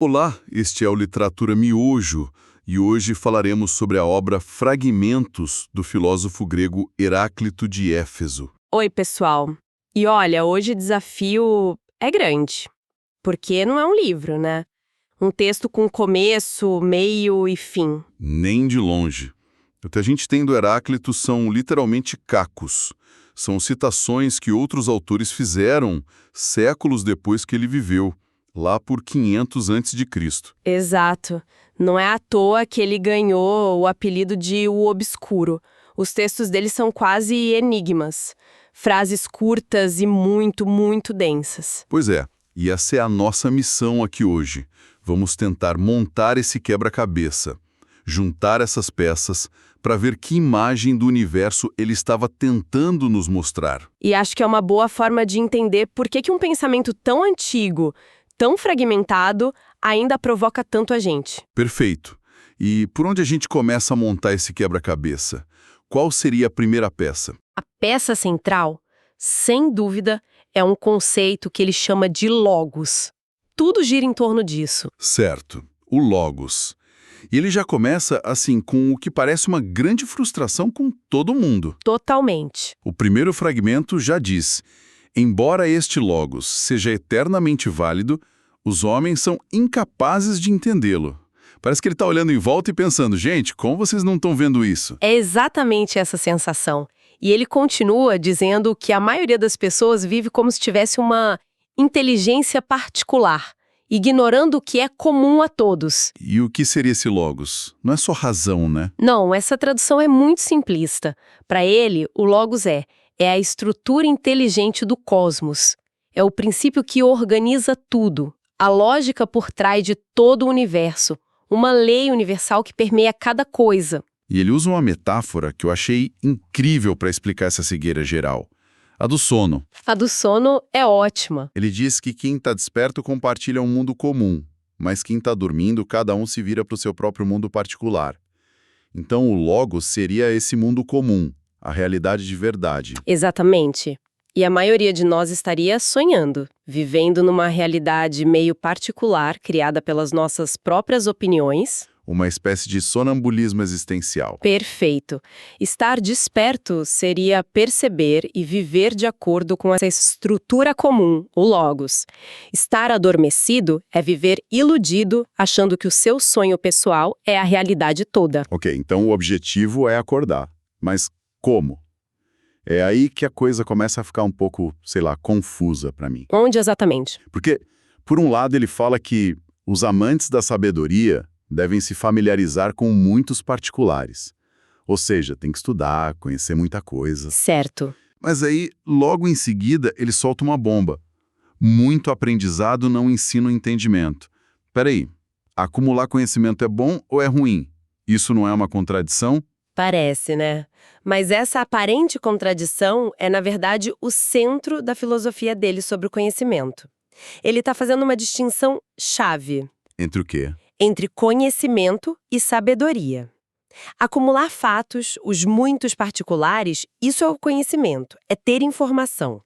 Olá, este é o Literatura Miojo e hoje falaremos sobre a obra Fragmentos do filósofo grego Heráclito de Éfeso. Oi, pessoal. E olha, hoje o desafio é grande, porque não é um livro, né? Um texto com começo, meio e fim. Nem de longe. O que a gente tem do Heráclito são literalmente cacos. São citações que outros autores fizeram séculos depois que ele viveu, lá por 500 a.C. Exato. Não é à toa que ele ganhou o apelido de O Obscuro. Os textos dele são quase enigmas. Frases curtas e muito, muito densas. Pois é, e essa é a nossa missão aqui hoje. Vamos tentar montar esse quebra-cabeça, juntar essas peças para ver que imagem do universo ele estava tentando nos mostrar. E acho que é uma boa forma de entender por que um pensamento tão antigo, tão fragmentado, ainda provoca tanto a gente. Perfeito. E por onde a gente começa a montar esse quebra-cabeça? Qual seria a primeira peça? A peça central, sem dúvida, é um conceito que ele chama de logos. Tudo gira em torno disso. Certo, o Logos. E ele já começa, assim, com o que parece uma grande frustração com todo mundo. Totalmente. O primeiro fragmento já diz: embora este Logos seja eternamente válido, os homens são incapazes de entendê-lo. Parece que ele está olhando em volta e pensando, gente, como vocês não estão vendo isso? É exatamente essa sensação. E ele continua dizendo que a maioria das pessoas vive como se tivesse uma inteligência particular, ignorando o que é comum a todos. E o que seria esse Logos? Não é só razão, né? Não, essa tradução é muito simplista. Para ele, o logos é a estrutura inteligente do cosmos. É o princípio que organiza tudo, a lógica por trás de todo o universo, uma lei universal que permeia cada coisa. E ele usa uma metáfora que eu achei incrível para explicar essa cegueira geral. A do sono. A do sono é ótima. Ele diz que quem está desperto compartilha um mundo comum, mas quem está dormindo, cada um se vira para o seu próprio mundo particular. Então o Logos seria esse mundo comum, a realidade de verdade. Exatamente. E a maioria de nós estaria sonhando, vivendo numa realidade meio particular, criada pelas nossas próprias opiniões. Uma espécie de sonambulismo existencial. Perfeito. Estar desperto seria perceber e viver de acordo com essa estrutura comum, o logos. Estar adormecido é viver iludido, achando que o seu sonho pessoal é a realidade toda. Ok, então o objetivo é acordar. Mas como? É aí que a coisa começa a ficar um pouco, sei lá, confusa para mim. Onde exatamente? Porque, por um lado, ele fala que os amantes da sabedoria devem se familiarizar com muitos particulares. Ou seja, tem que estudar, conhecer muita coisa. Certo. Mas aí, logo em seguida, ele solta uma bomba. Muito aprendizado não ensina o entendimento. Peraí, acumular conhecimento é bom ou é ruim? Isso não é uma contradição? Parece, né? Mas essa aparente contradição é, na verdade, o centro da filosofia dele sobre o conhecimento. Ele está fazendo uma distinção chave. Entre o quê? Entre conhecimento e sabedoria. Acumular fatos, os muitos particulares, isso é o conhecimento, é ter informação.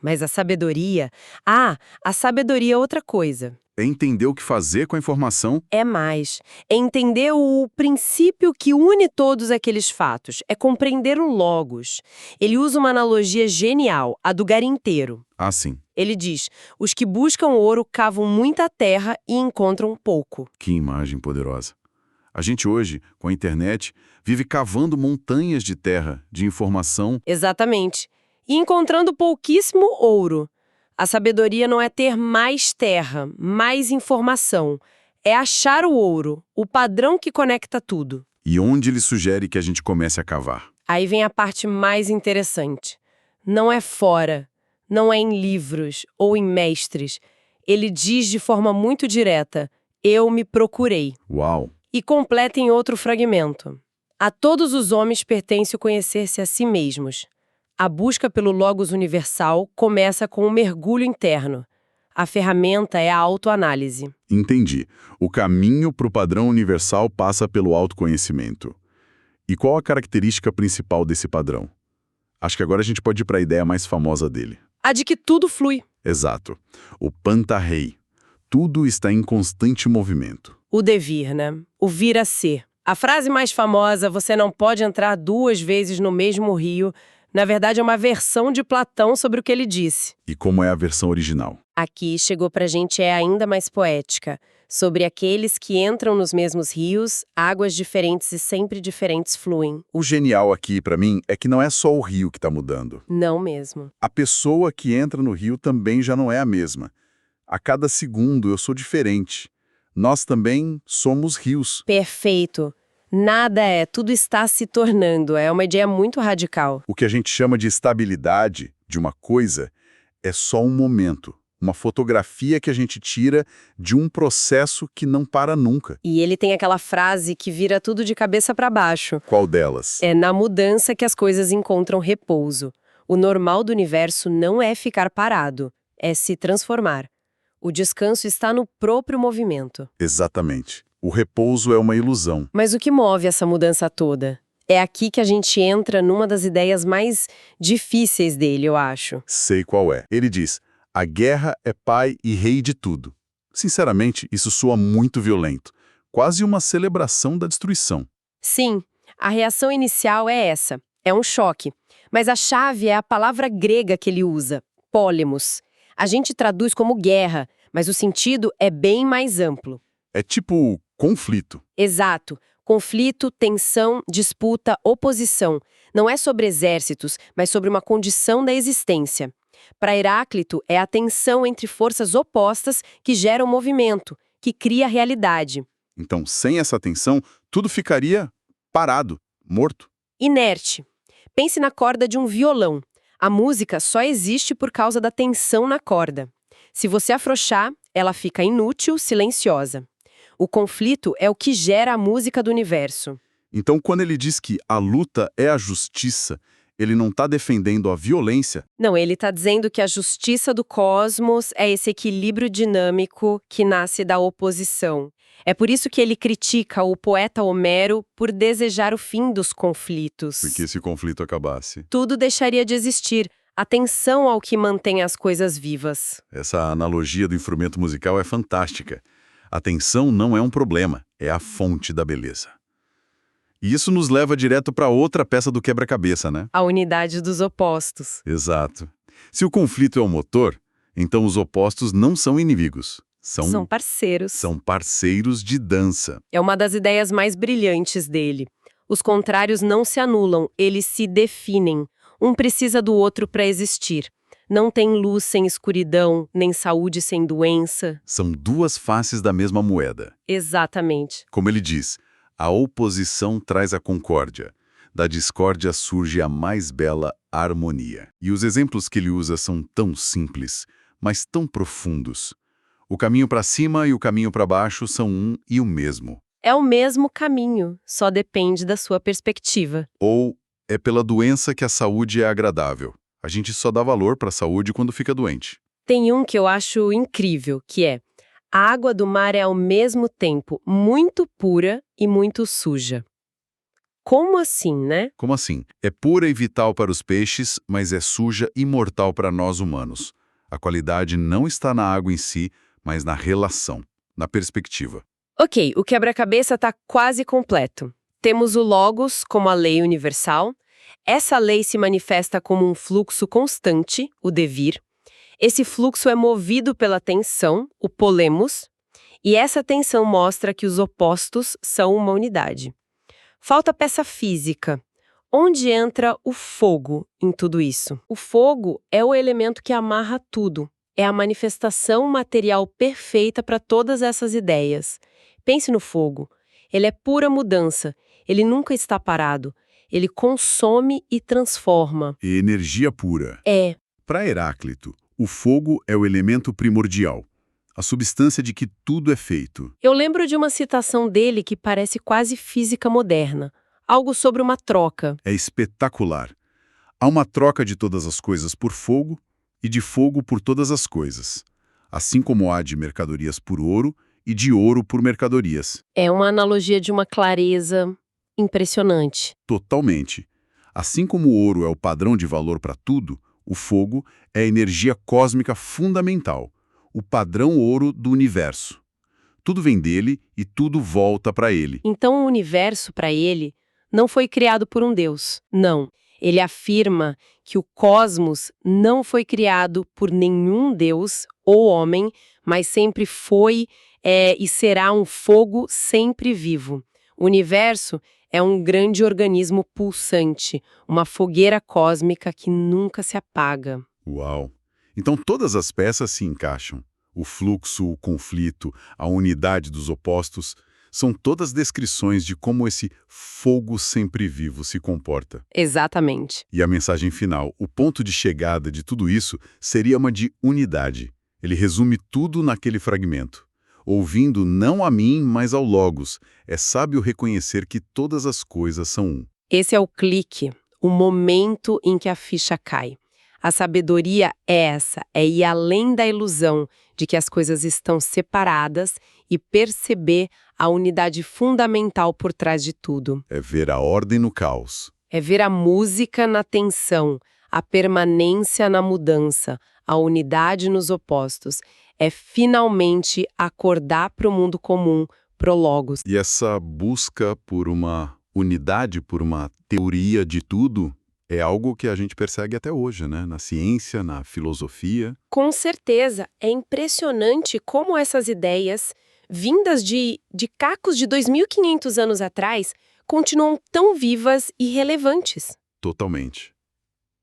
Mas a sabedoria é outra coisa. É entender o que fazer com a informação? É mais. É entender o princípio que une todos aqueles fatos. É compreender o logos. Ele usa uma analogia genial, a do garimpeiro. Ah, sim. Ele diz, os que buscam ouro cavam muita terra e encontram pouco. Que imagem poderosa. A gente hoje, com a internet, vive cavando montanhas de terra, de informação. Exatamente. E encontrando pouquíssimo ouro. A sabedoria não é ter mais terra, mais informação. É achar o ouro, o padrão que conecta tudo. E onde ele sugere que a gente comece a cavar? Aí vem a parte mais interessante. Não é fora, não é em livros ou em mestres. Ele diz de forma muito direta, eu me procurei. Uau! E completa em outro fragmento. A todos os homens pertence o conhecer-se a si mesmos. A busca pelo logos universal começa com um mergulho interno. A ferramenta é a autoanálise. Entendi. O caminho para o padrão universal passa pelo autoconhecimento. E qual a característica principal desse padrão? Acho que agora a gente pode ir para a ideia mais famosa dele. A de que tudo flui. Exato. O Panta Rei. tudo está em constante movimento. O devir, né? O vir a ser. A frase mais famosa, você não pode entrar 2 vezes no mesmo rio, na verdade é uma versão de Platão sobre o que ele disse. E como é a versão original? Aqui chegou pra gente é ainda mais poética, sobre aqueles que entram nos mesmos rios, águas diferentes e sempre diferentes fluem. O genial aqui, para mim, é que não é só o rio que está mudando. Não mesmo. A pessoa que entra no rio também já não é a mesma. A cada segundo eu sou diferente. Nós também somos rios. Perfeito. Nada é, tudo está se tornando. É uma ideia muito radical. O que a gente chama de estabilidade de uma coisa é só um momento, uma fotografia que a gente tira de um processo que não para nunca. E ele tem aquela frase que vira tudo de cabeça para baixo. Qual delas? É na mudança que as coisas encontram repouso. O normal do universo não é ficar parado, é se transformar. O descanso está no próprio movimento. Exatamente. O repouso é uma ilusão. Mas o que move essa mudança toda? É aqui que a gente entra numa das ideias mais difíceis dele, eu acho. Sei qual é. Ele diz: a guerra é pai e rei de tudo. Sinceramente, isso soa muito violento. Quase uma celebração da destruição. Sim, a reação inicial é essa. É um choque. Mas a chave é a palavra grega que ele usa, pólemos. A gente traduz como guerra, mas o sentido é bem mais amplo. É tipo conflito. Exato. Conflito, tensão, disputa, oposição. Não é sobre exércitos, mas sobre uma condição da existência. Para Heráclito, é a tensão entre forças opostas que gera o movimento, que cria a realidade. Então, sem essa tensão, tudo ficaria parado, morto. Inerte. Pense na corda de um violão. A música só existe por causa da tensão na corda. Se você afrouxar, ela fica inútil, silenciosa. O conflito é o que gera a música do universo. Então, quando ele diz que a luta é a justiça, ele não está defendendo a violência. Não, ele está dizendo que a justiça do cosmos é esse equilíbrio dinâmico que nasce da oposição. É por isso que ele critica o poeta Homero por desejar o fim dos conflitos. Se esse conflito acabasse. Tudo deixaria de existir. Atenção ao que mantém as coisas vivas. Essa analogia do instrumento musical é fantástica. A tensão não é um problema, é a fonte da beleza. E isso nos leva direto para outra peça do quebra-cabeça, né? A unidade dos opostos. Exato. Se o conflito é o motor, então os opostos não são inimigos. São parceiros. São parceiros de dança. É uma das ideias mais brilhantes dele. Os contrários não se anulam, eles se definem. Um precisa do outro para existir. Não tem luz sem escuridão, nem saúde sem doença. São duas faces da mesma moeda. Exatamente. Como ele diz, a oposição traz a concórdia. Da discórdia surge a mais bela harmonia. E os exemplos que ele usa são tão simples, mas tão profundos. O caminho para cima e o caminho para baixo são um e o mesmo. É o mesmo caminho, só depende da sua perspectiva. Ou é pela doença que a saúde é agradável. A gente só dá valor para a saúde quando fica doente. Tem um que eu acho incrível, que é: a água do mar é ao mesmo tempo muito pura e muito suja. Como assim, né? Como assim? É pura e vital para os peixes, mas é suja e mortal para nós humanos. A qualidade não está na água em si, mas na relação, na perspectiva. Ok, o quebra-cabeça está quase completo. Temos o Logos como a lei universal. Essa lei se manifesta como um fluxo constante, o devir. Esse fluxo é movido pela tensão, o polemos, e essa tensão mostra que os opostos são uma unidade. Falta peça física. Onde entra o fogo em tudo isso? O fogo é o elemento que amarra tudo. É a manifestação material perfeita para todas essas ideias. Pense no fogo. Ele é pura mudança. Ele nunca está parado. Ele consome e transforma. E energia pura. É. Para Heráclito, o fogo é o elemento primordial, a substância de que tudo é feito. Eu lembro de uma citação dele que parece quase física moderna. Algo sobre uma troca. É espetacular. Há uma troca de todas as coisas por fogo e de fogo por todas as coisas, assim como há de mercadorias por ouro e de ouro por mercadorias. É uma analogia de uma clareza impressionante. Totalmente. Assim como o ouro é o padrão de valor para tudo, o fogo é a energia cósmica fundamental. o padrão ouro do universo. Tudo vem dele e tudo volta para ele. Então o universo, para ele, não foi criado por um Deus. Não. Ele afirma que o cosmos não foi criado por nenhum Deus ou homem, mas sempre foi e será um fogo sempre vivo. O universo é um grande organismo pulsante, uma fogueira cósmica que nunca se apaga. Uau! Então todas as peças se encaixam. O fluxo, o conflito, a unidade dos opostos, são todas descrições de como esse fogo sempre vivo se comporta. Exatamente. E a mensagem final, o ponto de chegada de tudo isso, seria uma de unidade. Ele resume tudo naquele fragmento. Ouvindo não a mim, mas ao Logos, é sábio reconhecer que todas as coisas são um. Esse é o clique, o momento em que a ficha cai. A sabedoria é essa, é ir além da ilusão de que as coisas estão separadas e perceber a unidade fundamental por trás de tudo. É ver a ordem no caos. É ver a música na tensão, a permanência na mudança, a unidade nos opostos. É finalmente acordar para o mundo comum, pro Logos. E essa busca por uma unidade, por uma teoria de tudo, é algo que a gente persegue até hoje, né? Na ciência, na filosofia. Com certeza, é impressionante como essas ideias, vindas de cacos de 2.500 anos atrás, continuam tão vivas e relevantes. Totalmente.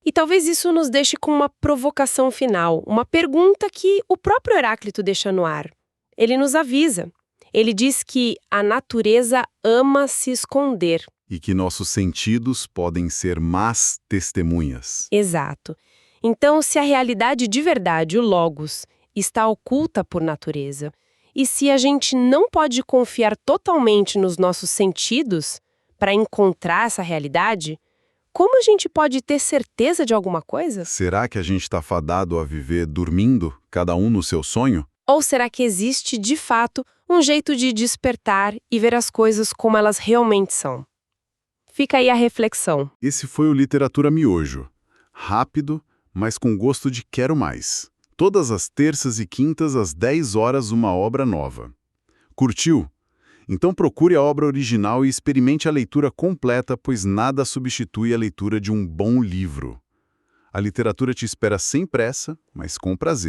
E talvez isso nos deixe com uma provocação final, uma pergunta que o próprio Heráclito deixa no ar. Ele nos avisa. Ele diz que a natureza ama se esconder. E que nossos sentidos podem ser más testemunhas. Exato. Então, se a realidade de verdade, o Logos, está oculta por natureza, e se a gente não pode confiar totalmente nos nossos sentidos para encontrar essa realidade, como a gente pode ter certeza de alguma coisa? Será que a gente está fadado a viver dormindo, cada um no seu sonho? Ou será que existe, de fato, um jeito de despertar e ver as coisas como elas realmente são? Fica aí a reflexão. Esse foi o Literatura Miojo. Rápido, mas com gosto de quero mais. Todas as terças e quintas, às 10 horas, uma obra nova. Curtiu? Então procure a obra original e experimente a leitura completa, pois nada substitui a leitura de um bom livro. A literatura te espera sem pressa, mas com prazer.